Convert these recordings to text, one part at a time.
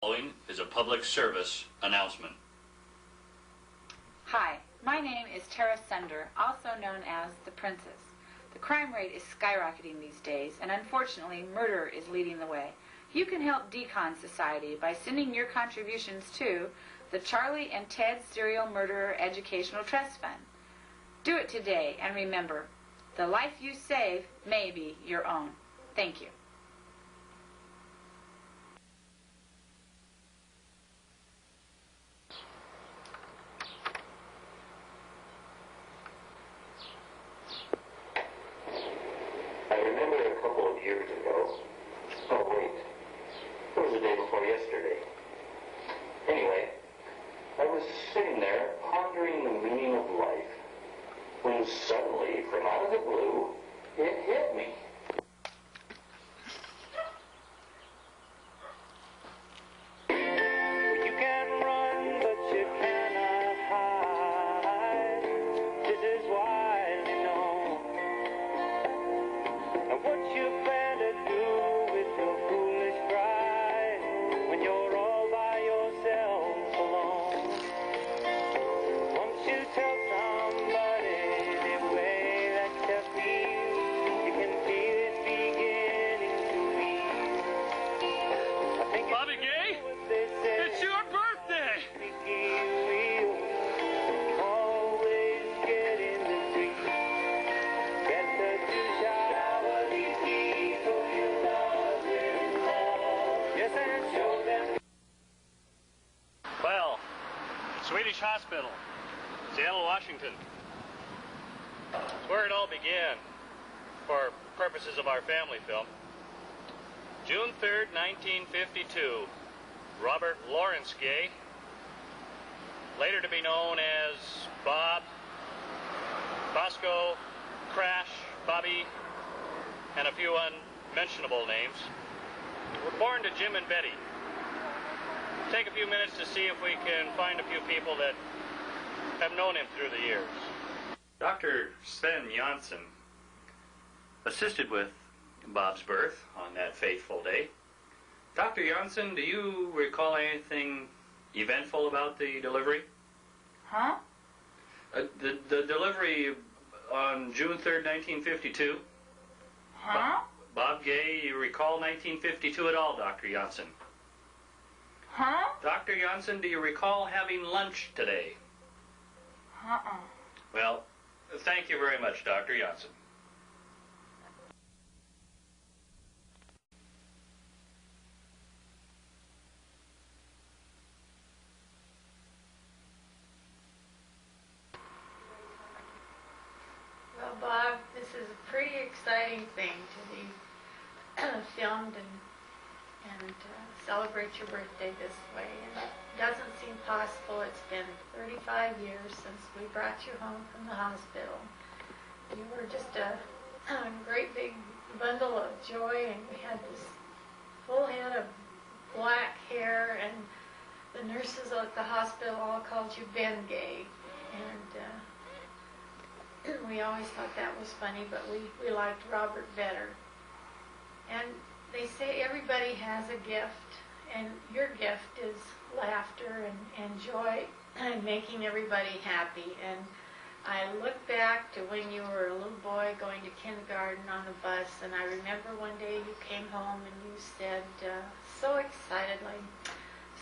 Following is a public service announcement. Hi, my name is Tara Sender, also known as the Princess. The crime rate is skyrocketing these days, and unfortunately, murder is leading the way. You can help Decon Society by sending your contributions to the Charlie and Ted Serial Murderer Educational Trust Fund. Do it today, and remember, the life you save may be your own. Thank you. I remember a couple of years ago, oh wait, it was the day before yesterday. Anyway, I was sitting there pondering the meaning of life when suddenly, from out of the blue, it hit me. You can run, but you cannot hide. This is widely known. And what you plan to do with your foolish pride when you're all by yourself alone? Once you tell somebody the way that you feel, you can feel it beginning to ease. I think Bobby Gay, what they say. it's your birthday! Always get in the street. Get the two-shot. Shower these people you love with love. Yes, and show them. Well, Swedish Hospital, Seattle, Washington. It's where it all began, for purposes of our family film. June 3rd, 1952. Robert Lawrence Gay, later to be known as Bob, Bosco, Crash, Bobby, and a few unmentionable names, were born to Jim and Betty. Take a few minutes to see if we can find a few people that have known him through the years. Dr. Sven Janssen assisted with Bob's birth on that fateful day. Dr. Janssen, do you recall anything eventful about the delivery? Huh? The delivery on June 3rd, 1952? Huh? Bob Gay, you recall 1952 at all, Dr. Janssen? Huh? Dr. Janssen, do you recall having lunch today? Uh-uh. Well, thank you very much, Dr. Janssen. Well, Bob, this is a pretty exciting thing to be filmed and celebrate your birthday this way. And it doesn't seem possible. It's been 35 years since we brought you home from the hospital. You were just a great big bundle of joy, and we had this full head of black hair, and the nurses at the hospital all called you Ben Gay. And we always thought that was funny, but we liked Robert better. And they say everybody has a gift, and your gift is laughter and joy and making everybody happy. And I look back to when you were a little boy going to kindergarten on the bus, and I remember one day you came home and you said so excitedly,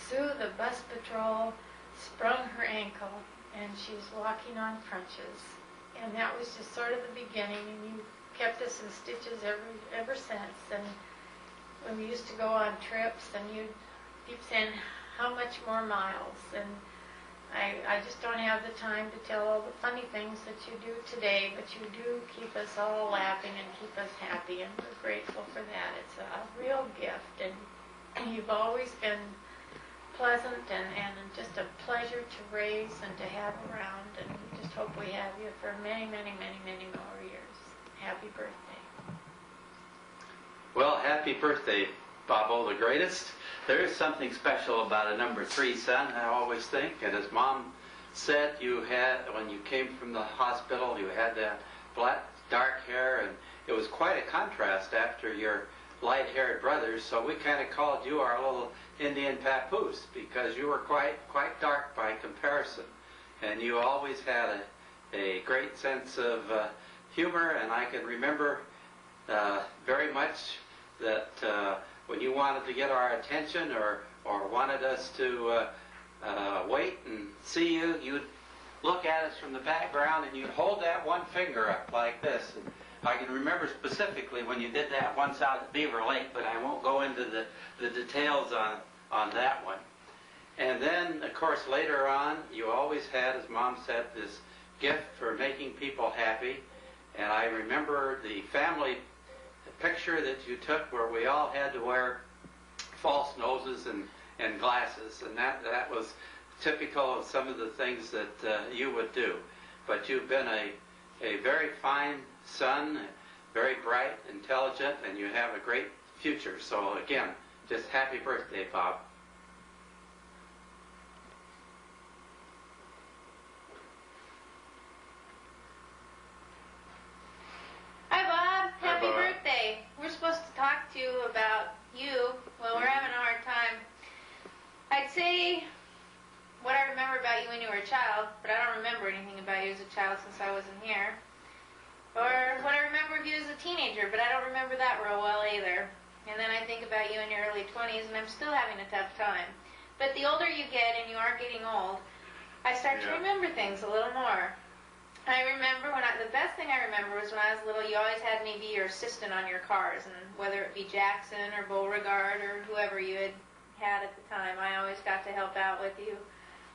Sue, the bus patrol sprung her ankle and she's walking on crutches. And that was just sort of the beginning, and you kept us in stitches ever since. And when we used to go on trips, and you'd keep saying, how much more miles? And I just don't have the time to tell all the funny things that you do today, but you do keep us all laughing and keep us happy, and we're grateful for that. It's a real gift, and you've always been pleasant and just a pleasure to raise and to have around, and we just hope we have you for many, many, many, many more years. Happy birthday. Well, happy birthday, Bobo the greatest. There is something special about a number 3 son, I always think, and as Mom said, you had, when you came from the hospital, you had that black, dark hair, and it was quite a contrast after your light-haired brothers, so we kind of called you our little Indian papoose because you were quite dark by comparison, and you always had a great sense of humor. And I can remember very much that when you wanted to get our attention or wanted us to wait and see you, you'd look at us from the background and you'd hold that one finger up like this. And I can remember specifically when you did that once out at Beaver Lake, but I won't go into the details on that one. And then, of course, later on, you always had, as Mom said, this gift for making people happy. And I remember the family picture that you took where we all had to wear false noses and glasses. And that was typical of some of the things that you would do. But you've been a very fine son, very bright, intelligent, and you have a great future. So again, just happy birthday, Bob. Hi, Bob. Happy birthday. We're supposed to talk to you about you. Well, we're having a hard time. I'd say what I remember about you when you were a child, but I don't remember anything about you as a child since I wasn't here. Or what I remember of you as a teenager, but I don't remember that real well either. And then I think about you in your early 20s, and I'm still having a tough time. But the older you get, and you are getting old, I start to remember things a little more. I remember the best thing I remember was when I was little, you always had me be your assistant on your cars, and whether it be Jackson or Beauregard or whoever you had at the time, I always got to help out with you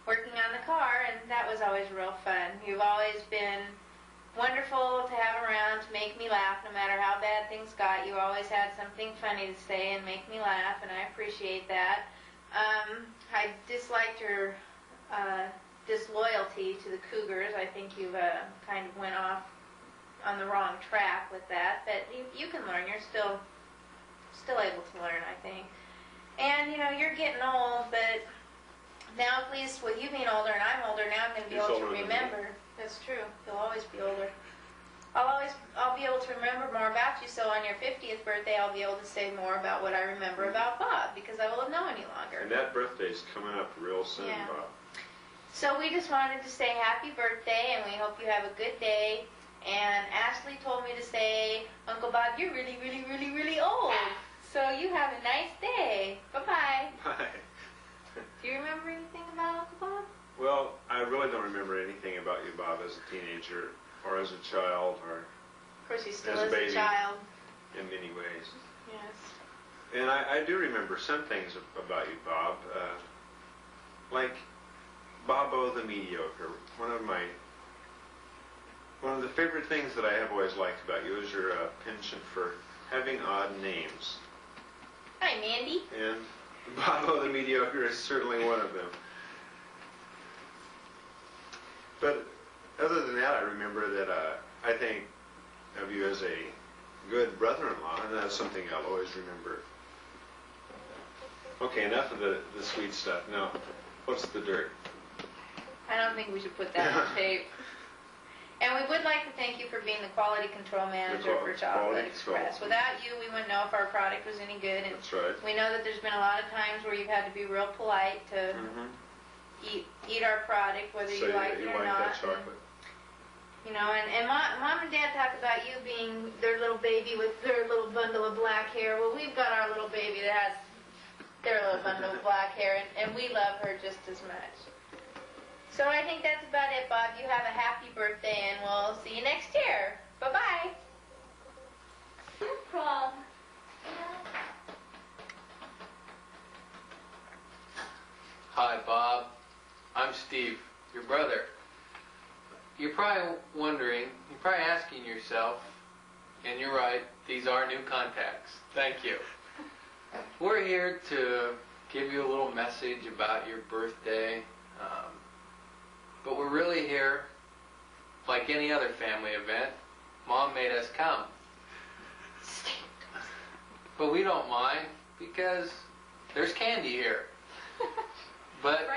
working on the car, and that was always real fun. You've always been wonderful to have around, to make me laugh no matter how bad things got. You always had something funny to say and make me laugh, and I appreciate that. I disliked your disloyalty to the Cougars. I think you've kind of went off on the wrong track with that, but you can learn. You're still able to learn, I think. And, you know, you're getting old, but now at least with you being older and I'm older, now I'm going to be able to remember. That's true. You'll always be older. I'll be able to remember more about you, so on your 50th birthday I'll be able to say more about what I remember about Bob, because I will have known you longer. And that birthday's coming up real soon, Bob. So we just wanted to say happy birthday, and we hope you have a good day. And Ashley told me to say, Uncle Bob, you're really, really, really, really old. So you have a nice day. Bye-bye. Bye. Do you remember anything about Uncle Bob? Well, I really don't remember anything about you, Bob, as a teenager, or as a child, or Of course, he still as a is baby. a child. In many ways. Yes. And I do remember some things about you, Bob. Like Bobo the Mediocre. One of the favorite things that I have always liked about you is your penchant for having odd names. Hi, Mandy. And Bobo the Mediocre is certainly one of them. But other than that, I remember that I think of you as a good brother-in-law, and that's something I'll always remember. Okay, enough of the sweet stuff. Now, what's the dirt? I don't think we should put that on tape. And we would like to thank you for being the quality control manager for Chocolate Express. Without you, we wouldn't know if our product was any good. And That's right. we know that there's been a lot of times where you've had to be real polite to eat our product, whether you like it or not. That chocolate. You know, and Mom and Dad talk about you being their little baby with their little bundle of black hair. Well, we've got our little baby that has their little bundle of black hair, and we love her just as much. So I think that's about it, Bob. You have a happy birthday, and we'll see you next year. Bye-bye. No problem. Hi, Bob. I'm Steve, your brother. You're probably wondering, you're probably asking yourself, and you're right, these are new contacts. Thank you. We're here to give you a little message about your birthday, but we're really here, like any other family event. Mom made us come. But we don't mind, because there's candy here. But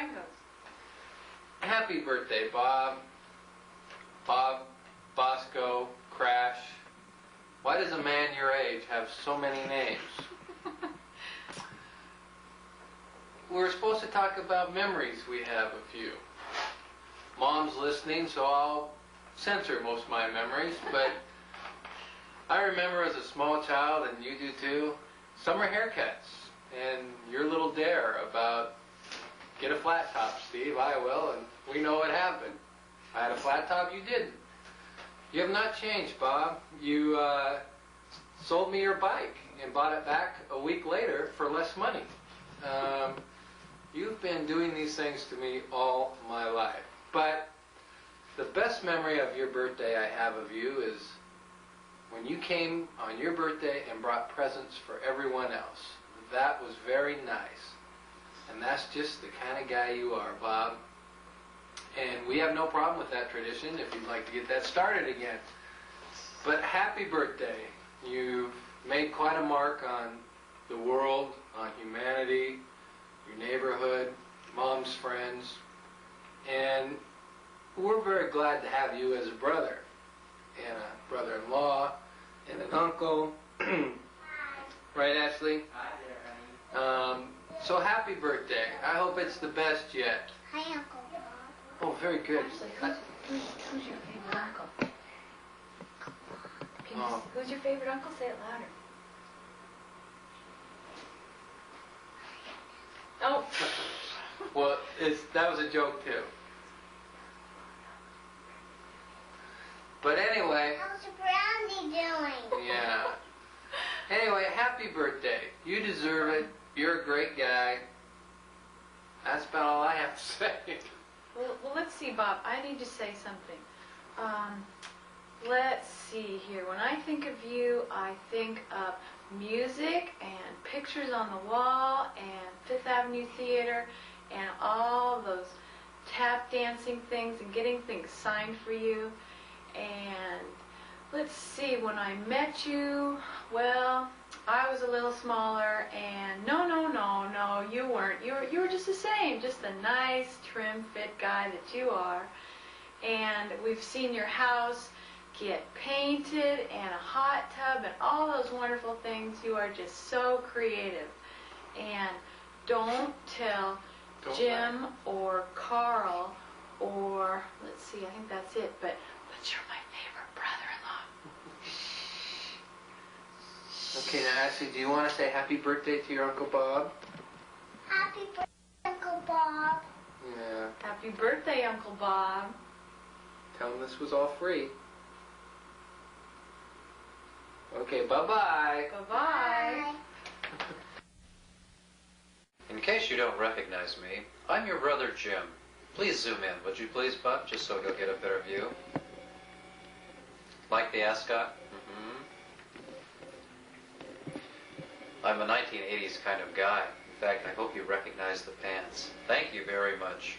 happy birthday, Bob. Bob, Bosco, Crash. Why does a man your age have so many names? we're supposed to talk about memories we have of you. Mom's listening, so I'll censor most of my memories, but I remember as a small child, and you do too, summer haircuts and your little dare about get a flat top, Steve, I will, and we know what happened. I had a flat top, you didn't. You have not changed, Bob. You sold me your bike and bought it back a week later for less money. You've been doing these things to me all my life. But the best memory of your birthday I have of you is when you came on your birthday and brought presents for everyone else. That was very nice. And that's just the kind of guy you are, Bob. And we have no problem with that tradition if you'd like to get that started again. But happy birthday. You've made quite a mark on the world, on humanity, your neighborhood, Mom's friends. And we're very glad to have you as a brother and a brother-in-law and an uncle. Right, Ashley? Hi there, honey. So happy birthday. I hope it's the best yet. Hi, Uncle Bob. Oh, very good. Actually, who's your favorite uncle? Who's your favorite uncle? Say it louder. Oh. Well, that was a joke too. But anyway. How's Brownie doing? Yeah. Anyway, happy birthday. You deserve it. You're a great guy. That's about all I have to say. Well, let's see, Bob. I need to say something. Let's see here. When I think of you, I think of music and pictures on the wall and Fifth Avenue Theater and all those tap dancing things and getting things signed for you. And let's see, when I met you, well, I was a little smaller, and no, you weren't. You were just the same, just the nice, trim, fit guy that you are. And we've seen your house get painted and a hot tub and all those wonderful things. You are just so creative. And don't tell Jim or Carl or, let's see, I think that's it, but you're my favorite brother-in-law. Okay, now Ashley, do you want to say happy birthday to your Uncle Bob? Happy birthday, Uncle Bob. Yeah. Happy birthday, Uncle Bob. Tell him this was all free. Okay, bye-bye. Bye-bye. In case you don't recognize me, I'm your brother Jim. Please zoom in, would you please, Bub, just so you'll get a better view. Like the ascot? I'm a 1980s kind of guy. In fact, I hope you recognize the pants. Thank you very much.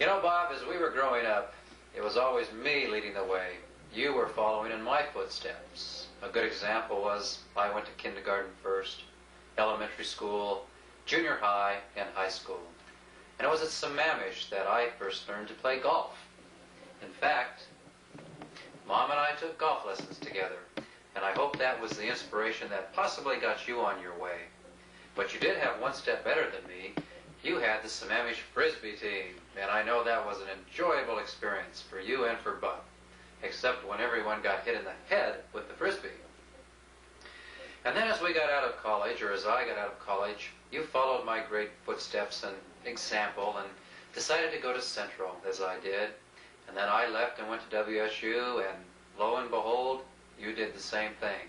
You know, Bob, as we were growing up, it was always me leading the way. You were following in my footsteps. A good example was I went to kindergarten first, elementary school, junior high, and high school. And it was at Sammamish that I first learned to play golf. In fact, Mom and I took golf lessons together, and I hope that was the inspiration that possibly got you on your way. But you did have one step better than me. You had the Sammamish Frisbee team, and I know that was an enjoyable experience for you and for Bub, except when everyone got hit in the head with the Frisbee. And then as we got out of college, or as I got out of college, you followed my great footsteps and example and decided to go to Central, as I did. And then I left and went to WSU, and lo and behold, you did the same thing.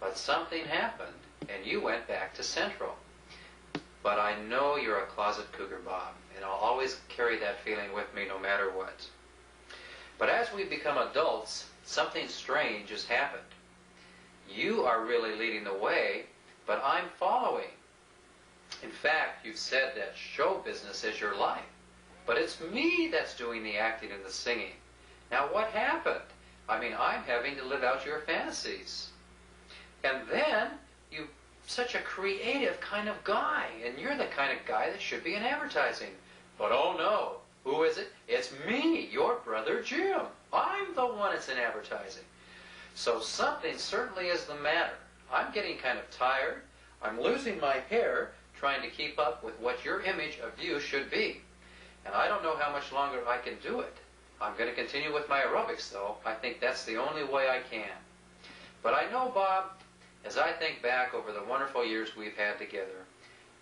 But something happened, and you went back to Central. But I know you're a closet cougar, Bob, and I'll always carry that feeling with me no matter what. But as we become adults, something strange has happened. You are really leading the way, but I'm following. In fact, you've said that show business is your life, but it's me that's doing the acting and the singing. Now what happened? I mean, I'm having to live out your fantasies. And then, you're such a creative kind of guy, and you're the kind of guy that should be in advertising. But oh no, who is it? It's me, your brother Jim. I'm the one that's in advertising. So something certainly is the matter. I'm getting kind of tired. I'm losing my hair, trying to keep up with what your image of you should be. And I don't know how much longer I can do it. I'm going to continue with my aerobics, though. I think that's the only way I can. But I know, Bob, as I think back over the wonderful years we've had together,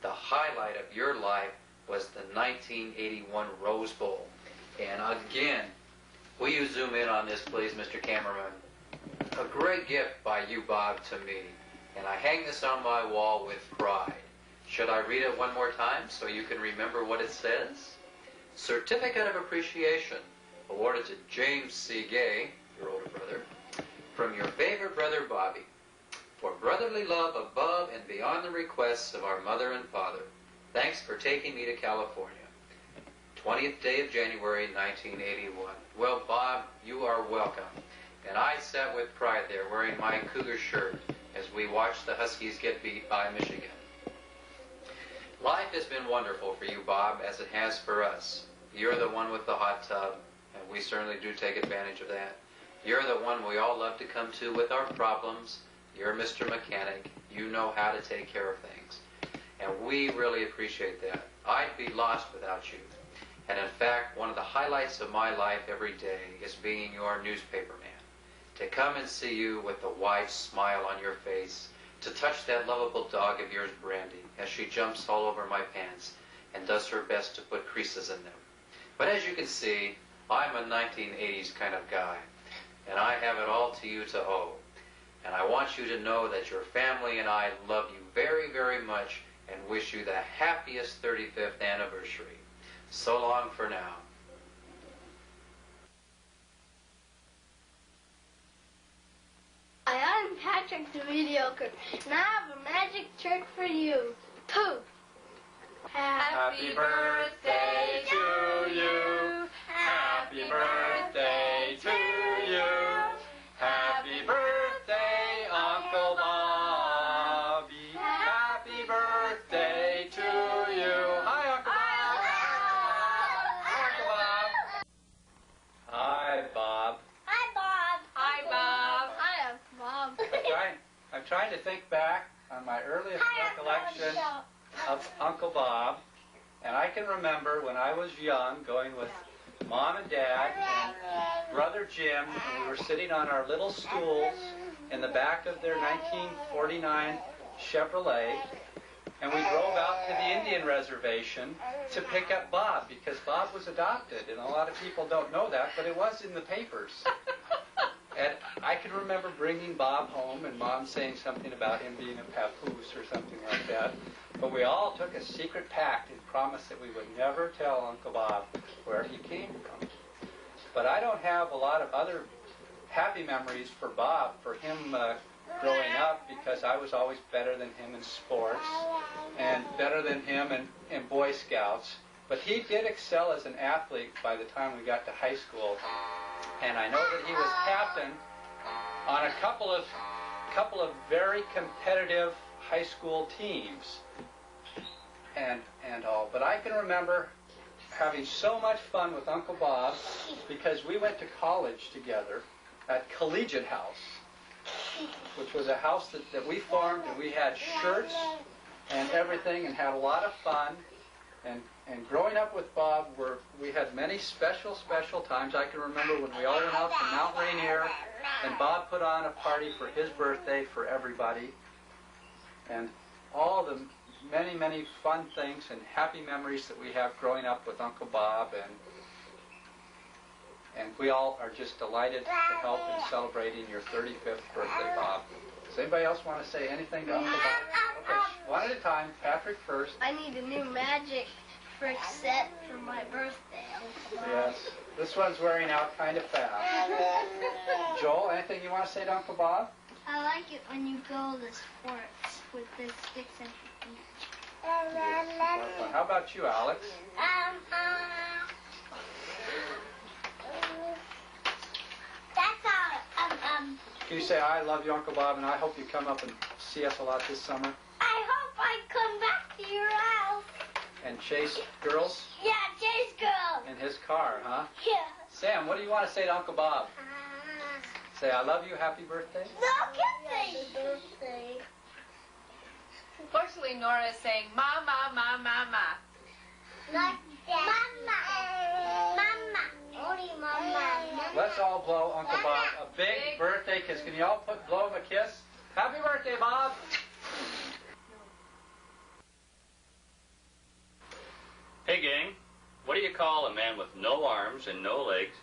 the highlight of your life was the 1981 Rose Bowl. And again, will you zoom in on this, please, Mr. Cameraman? A great gift by you, Bob, to me. And I hang this on my wall with pride. Should I read it one more time so you can remember what it says? Certificate of Appreciation awarded to James C. Gay, your older brother, from your favorite brother, Bobby, for brotherly love above and beyond the requests of our mother and father. Thanks for taking me to California. 20th day of January, 1981. Well, Bob, you are welcome. And I sat with pride there wearing my Cougar shirt as we watched the Huskies get beat by Michigan. Life has been wonderful for you, Bob, as it has for us. You're the one with the hot tub, and we certainly do take advantage of that. You're the one we all love to come to with our problems. You're Mr. Mechanic. You know how to take care of things. And we really appreciate that. I'd be lost without you. And in fact, one of the highlights of my life every day is being your newspaper man. To come and see you with a wide smile on your face, to touch that lovable dog of yours, Brandy, as she jumps all over my pants and does her best to put creases in them. But as you can see, I'm a 1980s kind of guy, and I have it all to you to owe. And I want you to know that your family and I love you very, very much and wish you the happiest 35th anniversary. So long for now. Hi, I'm Patrick the Mediocre, and I have a magic trick for you. Pooh! Happy birthday to you. Happy birthday to you. Happy birthday, Uncle Bobby. Happy birthday to you. Hi, Uncle Bob. Hi, Uncle Bob. Hi, Bob. Hi, Bob. Hi, Bob. Hi, Uncle Bob. I'm trying to think back on my earliest recollection Bob. of Uncle Bob, and I can remember when I was young going with Mom and Dad and Brother Jim, and we were sitting on our little stools in the back of their 1949 Chevrolet, and we drove out to the Indian reservation to pick up Bob, because Bob was adopted, and a lot of people don't know that, but it was in the papers. And I can remember bringing Bob home and Mom saying something about him being a papoose or something like that. But we all took a secret pact and promised that we would never tell Uncle Bob where he came from. But I don't have a lot of other happy memories for Bob, for him growing up, because I was always better than him in sports and better than him in Boy Scouts. But he did excel as an athlete by the time we got to high school. And I know that he was captain on a couple of very competitive high school teams and all. But I can remember having so much fun with Uncle Bob because we went to college together at Collegiate House, which was a house that we formed, and we had shirts and everything and had a lot of fun. And growing up with Bob, we had many special times. I can remember when we all went out to Mount Rainier, and Bob put on a party for his birthday for everybody. And all the many fun things and happy memories that we have growing up with Uncle Bob. And we all are just delighted to help in celebrating your 35th birthday, Bob. Does anybody else want to say anything to Uncle Bob? Okay, one at a time. Patrick first. I need a new magic trick set for my birthday, Uncle Bob. Yes. This one's wearing out kind of fast. Joel, anything you want to say to Uncle Bob? I like it when you go to sports with the sticks at the beach. Yes, how about you, Alex? That's all. Can you say, I love you, Uncle Bob, and I hope you come up and see us a lot this summer? I hope I come back to your house. And chase girls Yeah, chase girls. in his car, huh? Yeah. Sam, what do you want to say to Uncle Bob? Say, I love you, happy birthday. No kissing. Happy birthday. Unfortunately, Nora is saying, Ma, ma, ma, ma, ma. Not Mama. Mama. Only Mama. Let's all blow Uncle Bob a big birthday kiss. Can you all blow him a kiss? Happy birthday, Bob! Hey, gang. What do you call a man with no arms and no legs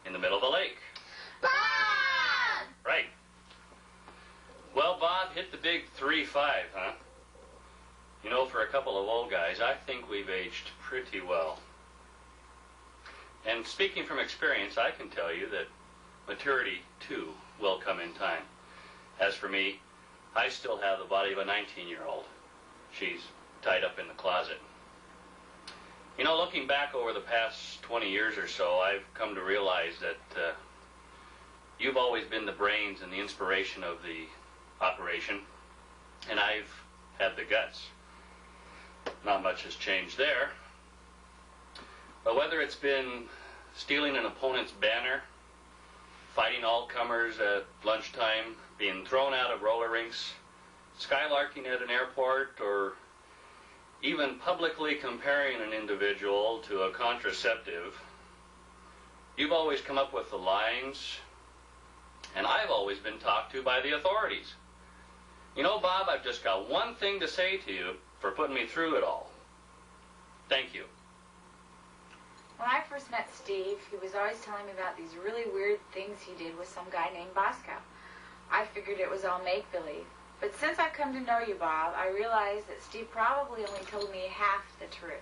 in the middle of a lake? Bob! Right. Well, Bob hit the big 3-5, huh? You know, for a couple of old guys, I think we've aged pretty well. And speaking from experience, I can tell you that maturity, too, will come in time. As for me, I still have the body of a 19-year-old. She's tied up in the closet. You know, looking back over the past 20 years or so, I've come to realize that you've always been the brains and the inspiration of the operation, and I've had the guts. Not much has changed there. But whether it's been stealing an opponent's banner, fighting all comers at lunchtime, being thrown out of roller rinks, skylarking at an airport, or even publicly comparing an individual to a contraceptive, you've always come up with the lines, and I've always been talked to by the authorities. You know, Bob, I've just got one thing to say to you for putting me through it all. Thank you. When I first met Steve, he was always telling me about these really weird things he did with some guy named Bosco. I figured it was all make-believe. But since I've come to know you, Bob, I realized that Steve probably only told me half the truth.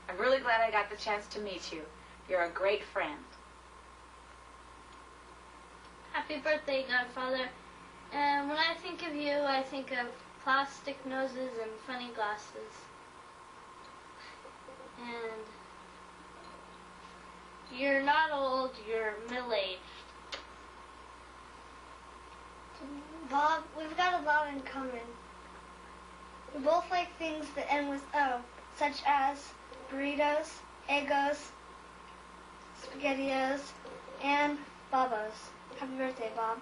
I'm really glad I got the chance to meet you. You're a great friend. Happy birthday, Godfather. And when I think of you, I think of plastic noses and funny glasses. And you're not old, you're middle-aged. Bob, we've got a lot in common. We both like things that end with O, such as burritos, egos, SpaghettiOs, and Babos. Happy birthday, Bob.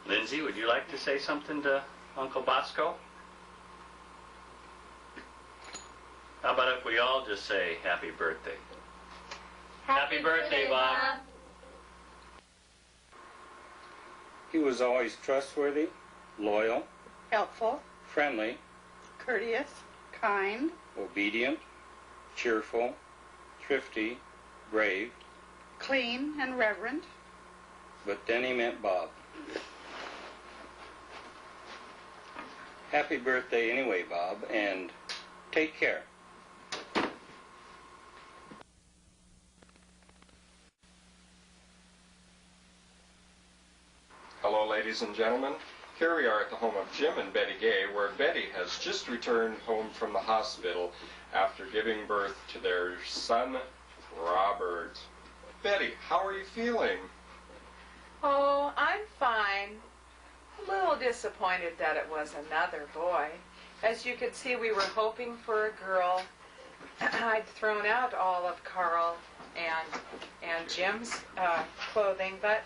Lindsay, would you like to say something to Uncle Bosco? How about if we all just say happy birthday? Happy birthday, Bob. He was always trustworthy, loyal, Helpful, friendly, courteous, kind, obedient, cheerful, thrifty, brave, clean, and reverent. but then he meant Bob. Happy birthday anyway, Bob, and take care. Hello, ladies and gentlemen. Here we are at the home of Jim and Betty Gay, where Betty has just returned home from the hospital after giving birth to their son, Robert. Betty, how are you feeling? Oh, I'm fine. A little disappointed that it was another boy. As you could see, we were hoping for a girl. I'd thrown out all of Carl and Jim's clothing, but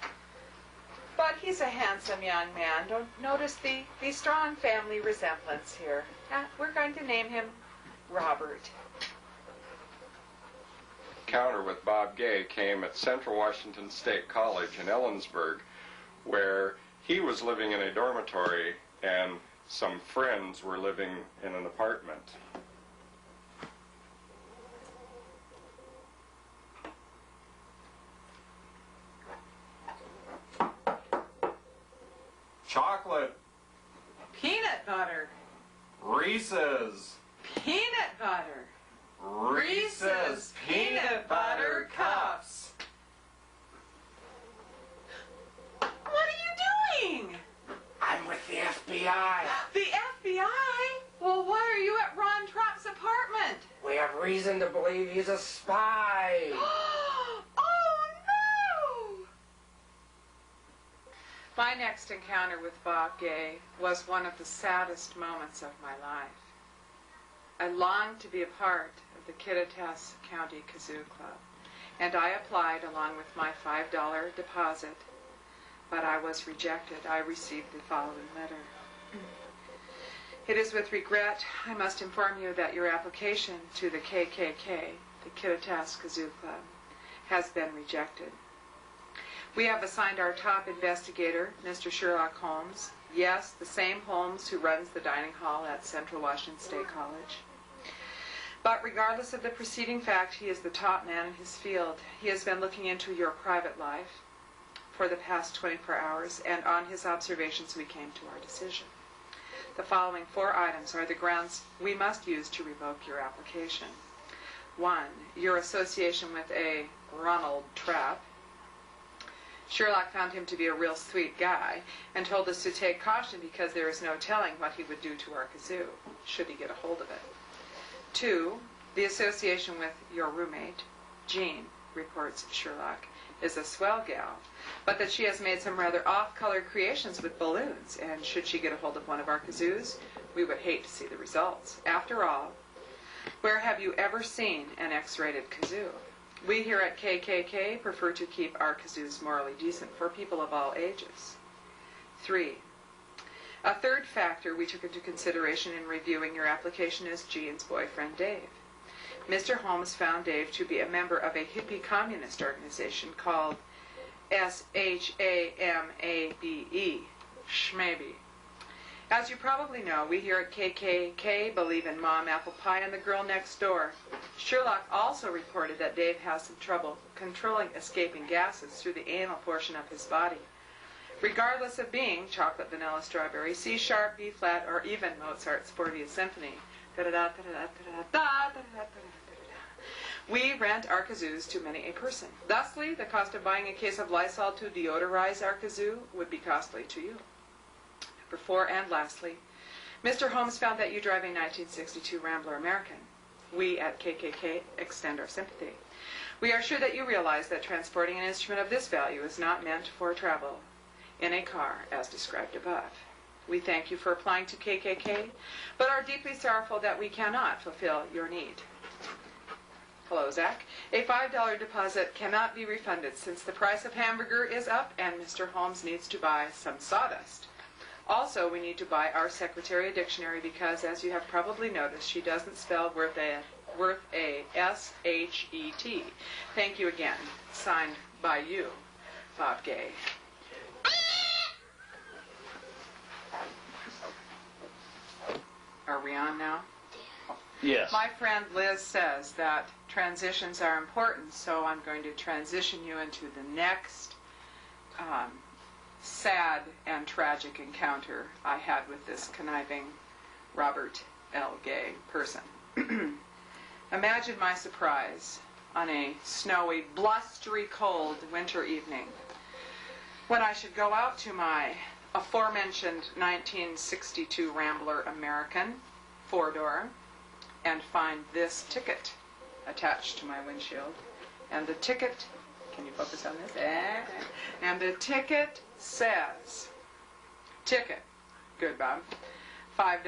he's a handsome young man. Don't notice the strong family resemblance here. We're going to name him Robert. Encounter with Bob Gay came at Central Washington State College in Ellensburg, where he was living in a dormitory and some friends were living in an apartment. Chocolate. Peanut butter. Reese's. Peanut butter. Reese's Peanut Butter Cups. What are you doing? I'm with the FBI. The FBI? Well, why are you at Ron Tropp's apartment? We have reason to believe he's a spy. Oh, no! My next encounter with Bob Gay was one of the saddest moments of my life. I longed to be a part of the Kittitas County Kazoo Club, and I applied along with my $5 deposit. but I was rejected. I received the following letter. It is with regret I must inform you that your application to the KKK, the Kittitas Kazoo Club, has been rejected. We have assigned our top investigator, Mr. Sherlock Holmes. Yes, the same Holmes who runs the dining hall at Central Washington State College. But regardless of the preceding fact, he is the top man in his field. He has been looking into your private life for the past 24 hours, and on his observations we came to our decision. The following 4 items are the grounds we must use to revoke your application. 1. Your association with a Ronald Trapp. Sherlock found him to be a real sweet guy and told us to take caution because there is no telling what he would do to our kazoo, should he get a hold of it. 2. The association with your roommate, Jean, reports Sherlock, is a swell gal, but that she has made some rather off-color creations with balloons, and should she get a hold of one of our kazoos, we would hate to see the results. After all, where have you ever seen an X-rated kazoo? We here at KKK prefer to keep our kazoos morally decent for people of all ages. 3. A third factor we took into consideration in reviewing your application is Jean's boyfriend, Dave. Mr. Holmes found Dave to be a member of a hippie communist organization called SHAMABE, Schmabe. As you probably know, we here at KKK believe in Mom, Apple Pie, and the girl next door. Sherlock also reported that Dave has some trouble controlling escaping gases through the anal portion of his body. Regardless of being chocolate, vanilla, strawberry, C sharp, B flat, or even Mozart's 40th Symphony, we rent our kazoos to many a person. Thusly, the cost of buying a case of Lysol to deodorize our kazoo would be costly to you. Number 4, and lastly, Mr. Holmes found that you drive a 1962 Rambler American. We at KKK extend our sympathy. We are sure that you realize that transporting an instrument of this value is not meant for travel in a car as described above. We thank you for applying to KKK, but are deeply sorrowful that we cannot fulfill your need. Hello, Zach. A $5 deposit cannot be refunded since the price of hamburger is up and Mr. Holmes needs to buy some sawdust. Also, we need to buy our secretary a dictionary because, as you have probably noticed, she doesn't spell worth a S-H-E-T. Thank you again. Signed by you, Bob Gay. Are we on now? Yes. My friend Liz says that transitions are important, so I'm going to transition you into the next sad and tragic encounter I had with this conniving Robert L. Gay person. Imagine my surprise on a snowy, blustery, cold winter evening when I should go out to my aforementioned 1962 Rambler American 4-door and find this ticket attached to my windshield. And the ticket, can you focus on this? And the ticket says, ticket, good Bob, $5.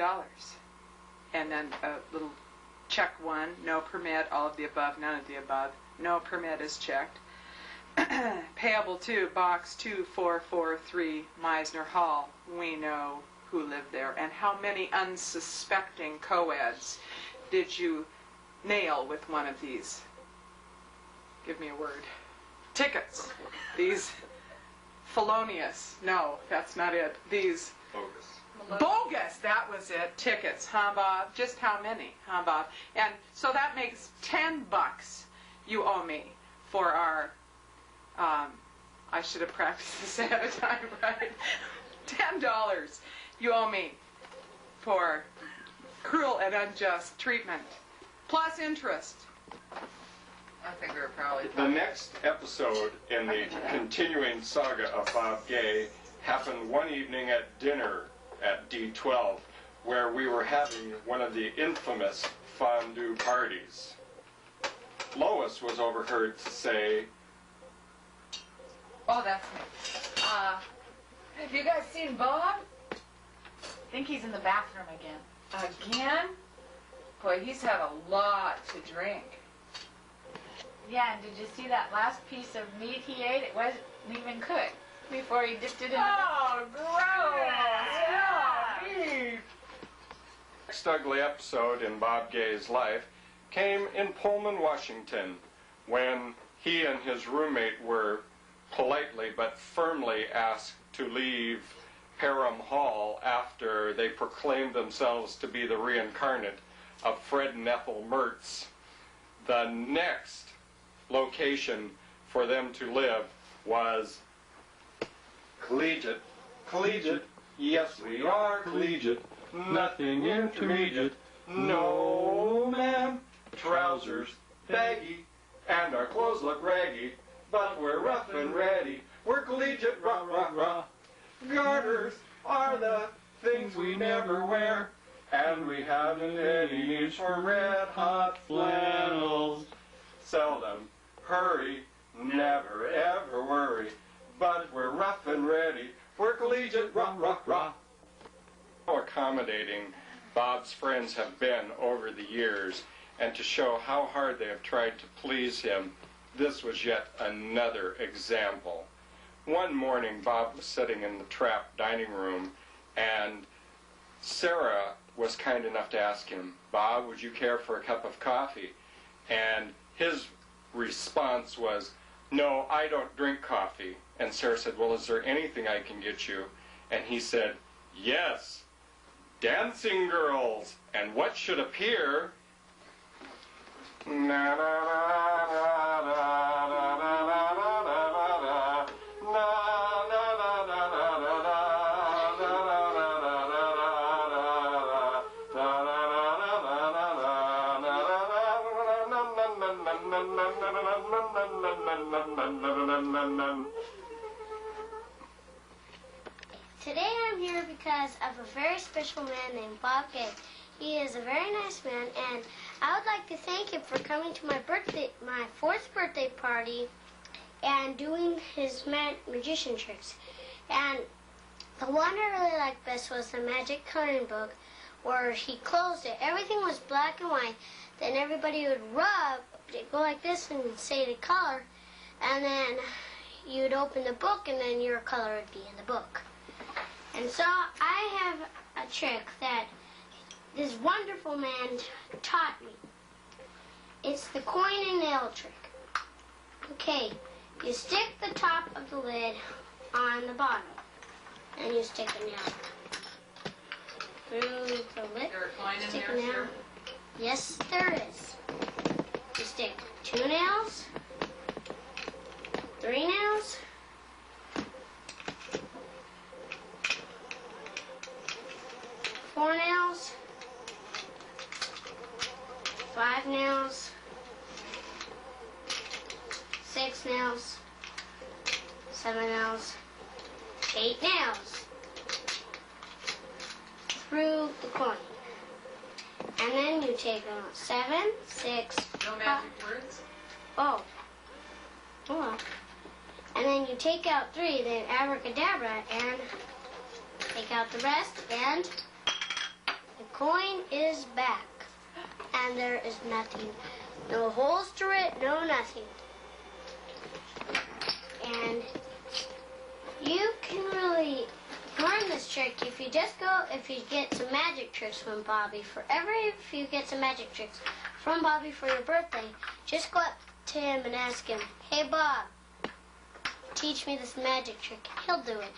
And then a little check 1, no permit, all of the above, none of the above, no permit is checked. Payable to Box 2443, Meisner Hall. We know who lived there. And how many unsuspecting co-eds did you nail with one of these? Give me a word. Tickets. These felonious. No, that's not it. These bogus, that was it. Tickets, huh, Bob? Just how many, huh, Bob? And so that makes $10 you owe me for our, I should have practiced this ahead of time, right? $10 you owe me for cruel and unjust treatment, plus interest. I think we're probably... The next episode in the continuing saga of Bob Gay happened one evening at dinner at D12, where we were having one of the infamous fondue parties. Lois was overheard to say, "Oh, that's me. Have you guys seen Bob? I think he's in the bathroom again." Again? Boy, he's had a lot to drink. Yeah, and did you see that last piece of meat he ate? It wasn't even cooked. before he dipped it in. Oh, gross! Yeah. Next ugly episode in Bob Gay's life came in Pullman, Washington, when he and his roommate were politely but firmly asked to leave Parham Hall after they proclaimed themselves to be the reincarnate of Fred and Ethel Mertz. The next location for them to live was collegiate. Collegiate, yes we are collegiate. Nothing intermediate. No, ma'am. Trousers baggy, and our clothes look raggy, but we're rough and ready. We're collegiate, rah, rah, rah. Garters are the things we never wear, and we haven't any use for red-hot flannels. Seldom hurry, never ever worry, but we're rough and ready. We're collegiate, rah, rah, rah. How accommodating Bob's friends have been over the years, and to show how hard they have tried to please him, this was yet another example. One morning, Bob was sitting in the trap dining room, and Sarah was kind enough to ask him, "Bob, would you care for a cup of coffee?" And his response was, "No, I don't drink coffee." And Sarah said, "Well, is there anything I can get you?" And he said, "Yes, dancing girls, and what should appear?" Na na na na na na na Today I'm here because of a very special man named Bob Gay. He is a very nice man, and I would like to thank him for coming to my 4th birthday party and doing his magician tricks. And the one I really liked best was the magic coloring book, where he closed it. Everything was black and white. Then everybody would rub, go like this and say the color, and then you'd open the book, and then your color would be in the book. And so I have a trick that this wonderful man taught me. It's the coin and nail trick. Okay, you stick the top of the lid on the bottom, and you stick a nail through the lid. Is there a coin in Stick there, a nail. sir? Yes, there is. You stick 2 nails, 3 nails, 4 nails, 5 nails, 6 nails, 7 nails, 8 nails through the coin. And then you take 7, 6, No magic words? oh, well. And then you take out 3, then abracadabra, and take out the rest, and the coin is back. And there is nothing. No holes to it, no nothing. And you can really learn this trick if you get some magic tricks from Bobby. If you get some magic tricks from Bobby for your birthday, just go up to him and ask him, "Hey Bob, teach me this magic trick." He'll do it.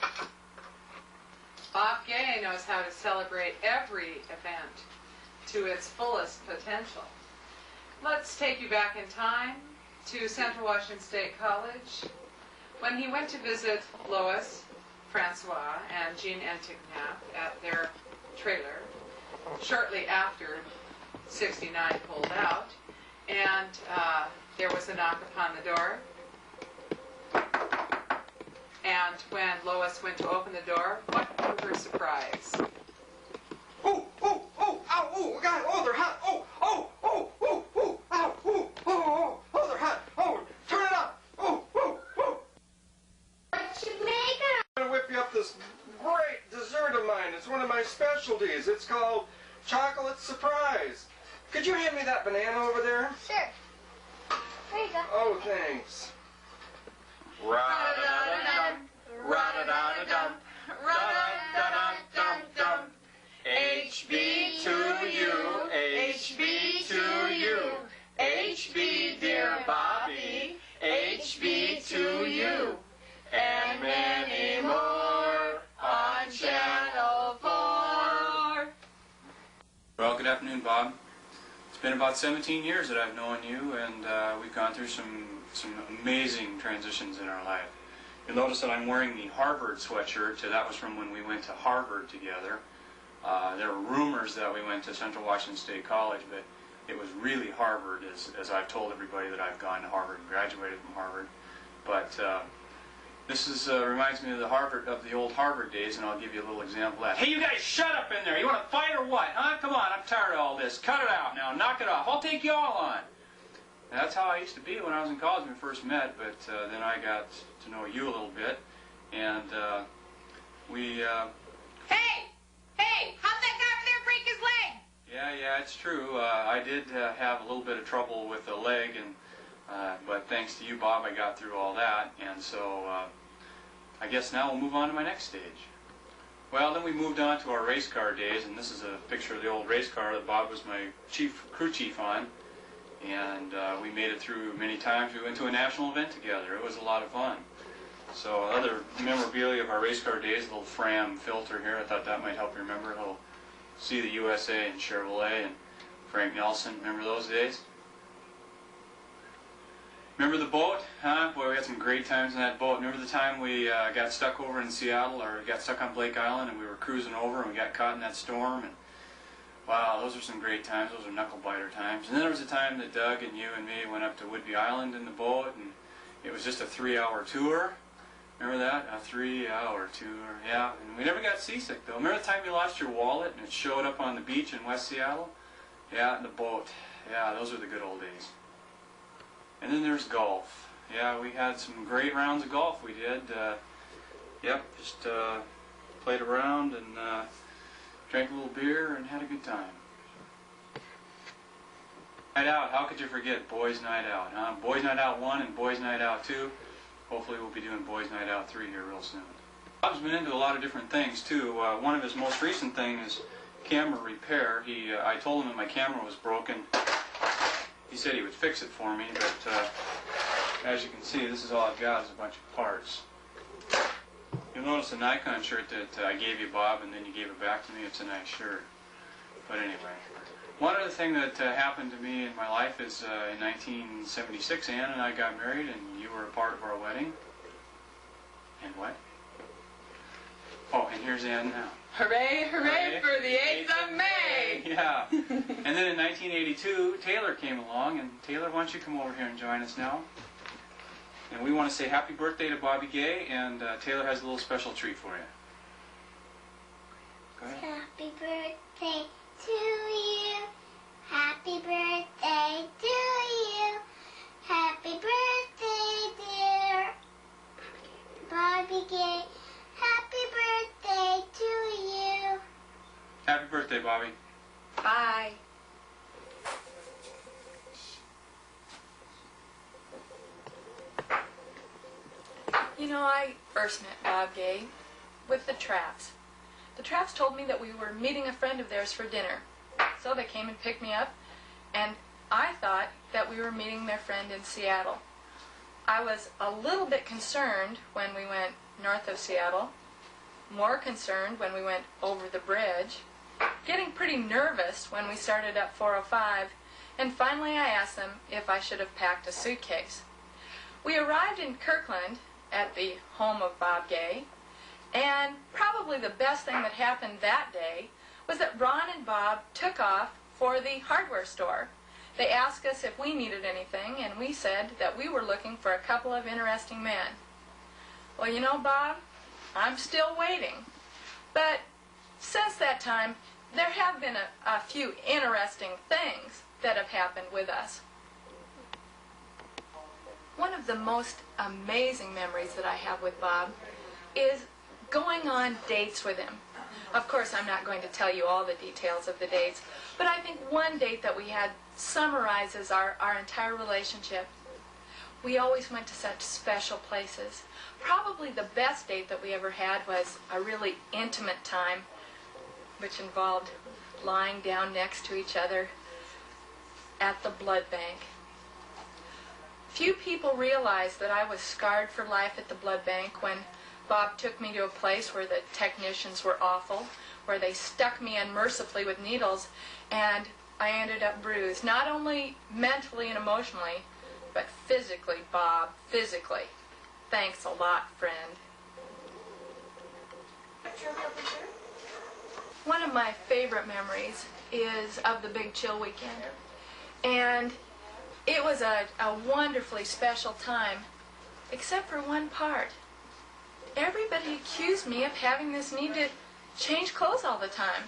Bob Gay knows how to celebrate every event to its fullest potential. Let's take you back in time to Central Washington State College when he went to visit Lois, Francois, and Jean Entignap at their trailer shortly after 69 pulled out, and there was a knock upon the door. And when Lois went to open the door, what was her surprise? Oh, oh, oh, ow, oh, God, oh, they're hot. Oh, oh, oh, oh, oh, ow, oh, oh, oh, oh, they're hot. Oh, turn it up. Oh, oh, oh. What you make? I'm going to whip you up this great dessert of mine. It's one of my specialties. It's called Chocolate Surprise. Could you hand me that banana over there? Sure. There you go. Oh, thanks. Ra-da-da-da-da. Ra-da-da-da-dum, ra-da-da-da-dum-dum. HB to you, HB to you, HB dear Bobby, HB to you, and many more on Channel 4. Well, good afternoon, Bob. It's been about 17 years that I've known you, and we've gone through some amazing transitions in our life. You'll notice that I'm wearing the Harvard sweatshirt. That was from when we went to Harvard together. There were rumors that we went to Central Washington State College, but it was really Harvard, as I've told everybody that I've gone to Harvard and graduated from Harvard. But this reminds me of the old Harvard days, and I'll give you a little example of that. Hey, you guys, shut up in there! You want to fight or what? Huh? Come on, I'm tired of all this. Cut it out now. Knock it off. I'll take you all on. And that's how I used to be when I was in college when we first met, but then I got to know you a little bit, and we... Hey, how'd that guy over there break his leg? Yeah, it's true. I did have a little bit of trouble with the leg, and but thanks to you, Bob, I got through all that, and so I guess now we'll move on to my next stage. Well, then we moved on to our race car days, and this is a picture of the old race car that Bob was my crew chief on, and we made it through many times. We went to a national event together. It was a lot of fun. So other memorabilia of our race car days, a little Fram filter here. I thought that might help you remember. A little See the USA and Chevrolet and Frank Nelson. Remember those days? Remember the boat? Huh? Boy, we had some great times on that boat. Remember the time we got stuck over in Seattle, or got stuck on Blake Island, and we were cruising over and we got caught in that storm? And wow, those were some great times. Those were knuckle-biter times. And then there was a time that Doug and you and me went up to Whidbey Island in the boat, and it was just a 3-hour tour. Remember that? A 3-hour tour, yeah. And we never got seasick, though. Remember the time you lost your wallet and it showed up on the beach in West Seattle? Yeah, in the boat. Yeah, those were the good old days. And then there's golf. Yeah, we had some great rounds of golf we did. Just played around and drank a little beer and had a good time. Night out, how could you forget Boys Night Out, huh? Boys Night Out 1 and Boys Night Out 2. Hopefully we'll be doing Boys Night Out 3 here real soon. Bob's been into a lot of different things too. One of his most recent things is camera repair. I told him that my camera was broken. He said he would fix it for me, but as you can see, this is all I've got is a bunch of parts. You'll notice the Nikon shirt that I gave you, Bob, and then you gave it back to me. It's a nice shirt. But anyway, one other thing that happened to me in my life is in 1976, Ann and I got married, and you were a part of our wedding. And what? Oh, and here's Ann now. Hooray, hooray for the 8th of May! Yeah. And then in 1982, Taylor came along, and Taylor, why don't you come over here and join us now? And we want to say happy birthday to Bobby Gay, and Taylor has a little special treat for you. Go ahead. Happy birthday to you. Happy birthday to you. Happy birthday, dear Bobby Gay. Happy birthday to you. Happy birthday, Bobby. Bye. You know, I first met Bob Gay with the Traps. The Traps told me that we were meeting a friend of theirs for dinner. So they came and picked me up, and I thought that we were meeting their friend in Seattle. I was a little bit concerned when we went north of Seattle, more concerned when we went over the bridge, getting pretty nervous when we started up 405, and finally I asked them if I should have packed a suitcase. We arrived in Kirkland at the home of Bob Gay, and probably the best thing that happened that day was that Ron and Bob took off for the hardware store. They asked us if we needed anything, and we said that we were looking for a couple of interesting men. Well, you know, Bob, I'm still waiting. But since that time, there have been a few interesting things that have happened with us. One of the most amazing memories that I have with Bob is going on dates with him. Of course, I'm not going to tell you all the details of the dates, but I think one date that we had summarizes our entire relationship. we always went to such special places. Probably the best date that we ever had was a really intimate time, which involved lying down next to each other at the blood bank. Few people realize that I was scarred for life at the blood bank when Bob took me to a place where the technicians were awful, where they stuck me unmercifully with needles, and I ended up bruised, not only mentally and emotionally, but physically, Bob, physically. Thanks a lot, friend. One of my favorite memories is of the Big Chill weekend. And it was a wonderfully special time, except for one part. Everybody accused me of having this need to change clothes all the time.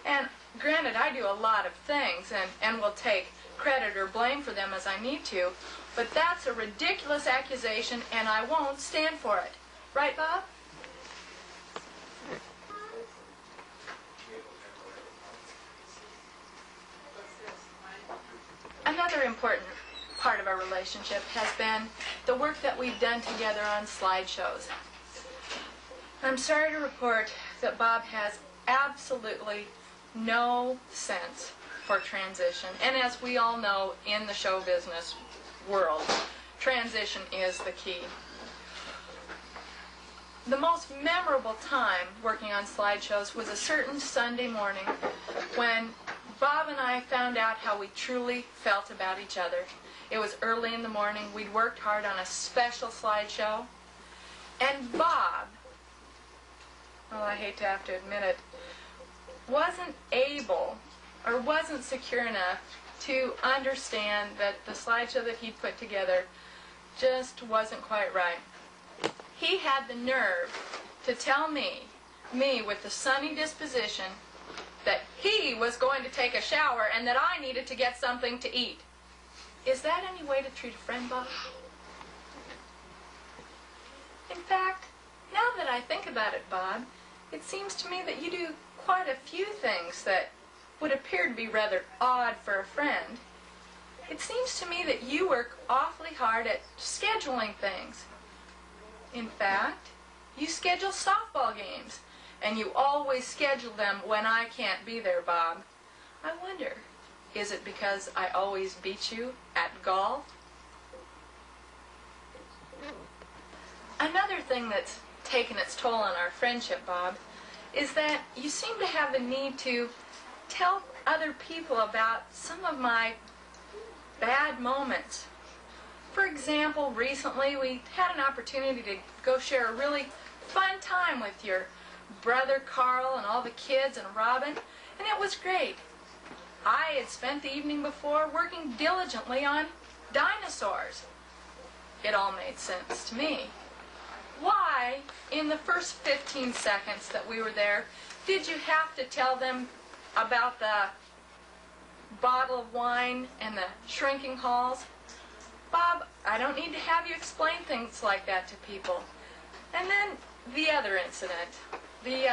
And granted, I do a lot of things and will take credit or blame for them as I need to, but that's a ridiculous accusation and I won't stand for it. Right, Bob? Another important part of our relationship has been the work that we've done together on slideshows. I'm sorry to report that Bob has absolutely no sense for transition. And as we all know in the show business world, transition is the key. The most memorable time working on slideshows was a certain Sunday morning when Bob and I found out how we truly felt about each other. It was early in the morning. We'd worked hard on a special slideshow. And Bob, well, I hate to have to admit it, wasn't able or wasn't secure enough to understand that the slideshow that he'd put together just wasn't quite right. He had the nerve to tell me with the sunny disposition, that he was going to take a shower and that I needed to get something to eat. Is that any way to treat a friend, Bob? In fact, now that I think about it, Bob, it seems to me that you do quite a few things that would appear to be rather odd for a friend. It seems to me that you work awfully hard at scheduling things. In fact, you schedule softball games, and you always schedule them when I can't be there, Bob. I wonder, is it because I always beat you at golf? Another thing that's taken its toll on our friendship, Bob, is that you seem to have the need to tell other people about some of my bad moments. For example, recently we had an opportunity to go share a really fun time with your brother Carl and all the kids and Robin, and it was great. I had spent the evening before working diligently on dinosaurs. It all made sense to me. Why, in the first 15 seconds that we were there, did you have to tell them about the bottle of wine and the shrinking halls? Bob, I don't need to have you explain things like that to people. And then the other incident, the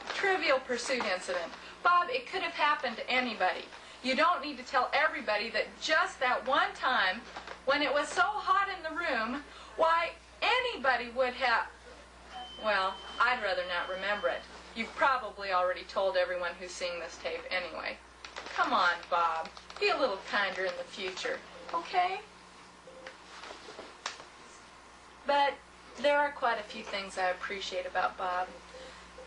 Trivial Pursuit incident. Bob, it could have happened to anybody. You don't need to tell everybody that just that one time, when it was so hot in the room, why, anybody would have... Well, I'd rather not remember it. You've probably already told everyone who's seeing this tape anyway. Come on, Bob. Be a little kinder in the future, okay? But there are quite a few things I appreciate about Bob.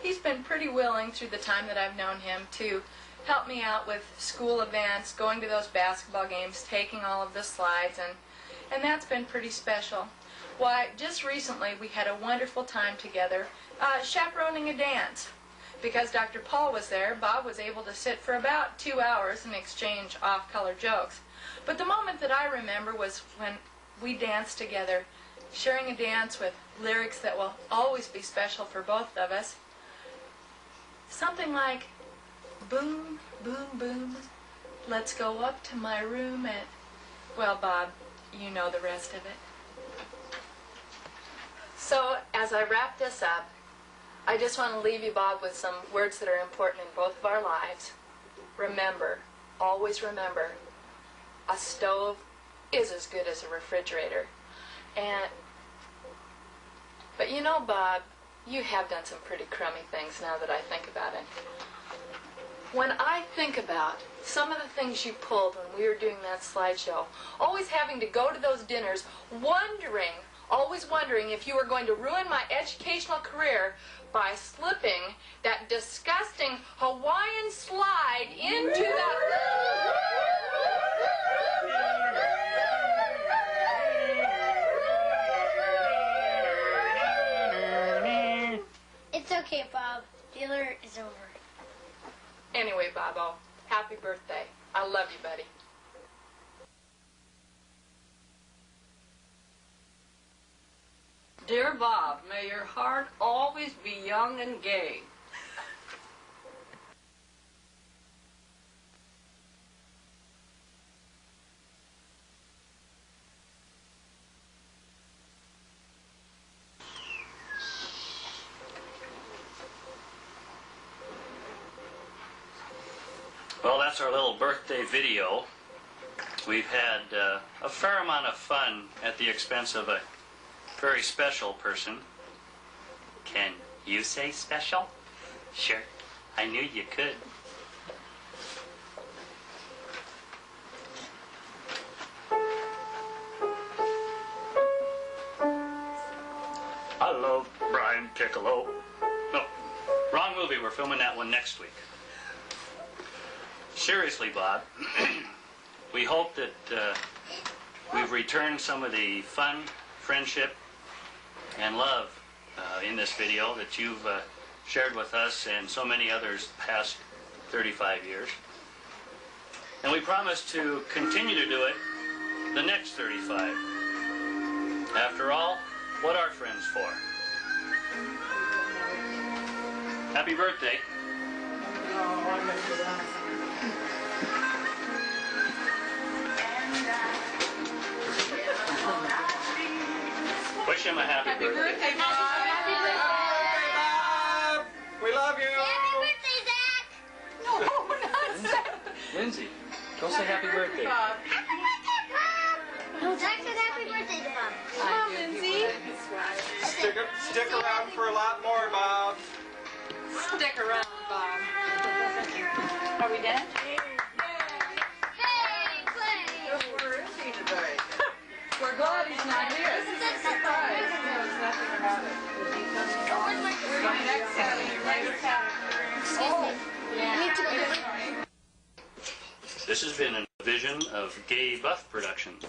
He's been pretty willing through the time that I've known him to help me out with school events, going to those basketball games, taking all of the slides, and that's been pretty special. Why, just recently we had a wonderful time together chaperoning a dance. Because Dr. Paul was there, Bob was able to sit for about 2 hours and exchange off-color jokes. But the moment that I remember was when we danced together, sharing a dance with lyrics that will always be special for both of us. Something like, boom, boom, boom, let's go up to my room and... Well, Bob, you know the rest of it. So, as I wrap this up, I just want to leave you, Bob, with some words that are important in both of our lives. Remember, always remember, a stove is as good as a refrigerator. But you know, Bob, you have done some pretty crummy things now that I think about it. When I think about some of the things you pulled when we were doing that slideshow, always having to go to those dinners, always wondering if you were going to ruin my educational career by slipping that disgusting Hawaiian slide into that... It's okay, Bob. The alert is over. Anyway, Bobo, happy birthday. I love you, buddy. Dear Bob, may your heart always be young and gay. Well, that's our little birthday video. We've had a fair amount of fun at the expense of a very special person. Can you say special? Sure, I knew you could. I love Brian Piccolo. No, wrong movie. We're filming that one next week. Seriously, Bob, we hope that we've returned some of the fun, friendship, and love in this video that you've shared with us and so many others the past 35 years. And we promise to continue to do it the next 35. After all, what are friends for? Happy birthday. Wish him a happy birthday. Bob! Happy birthday, Bob! We love you! Happy birthday, Zach! No, not Zach. Lindsay, go say happy birthday. Bob. Happy birthday, Bob! No, Zach said happy birthday to Bob. Come on, Lindsay. Stick around for a lot more, Bob. Stick around, Bob. Are we done? Hey, Clay! Where is he today? We're glad he's not here. It's a surprise. He knows nothing about it. Next Saturday, later Saturday. Excuse me. This has been a vision of Gay Buff Productions.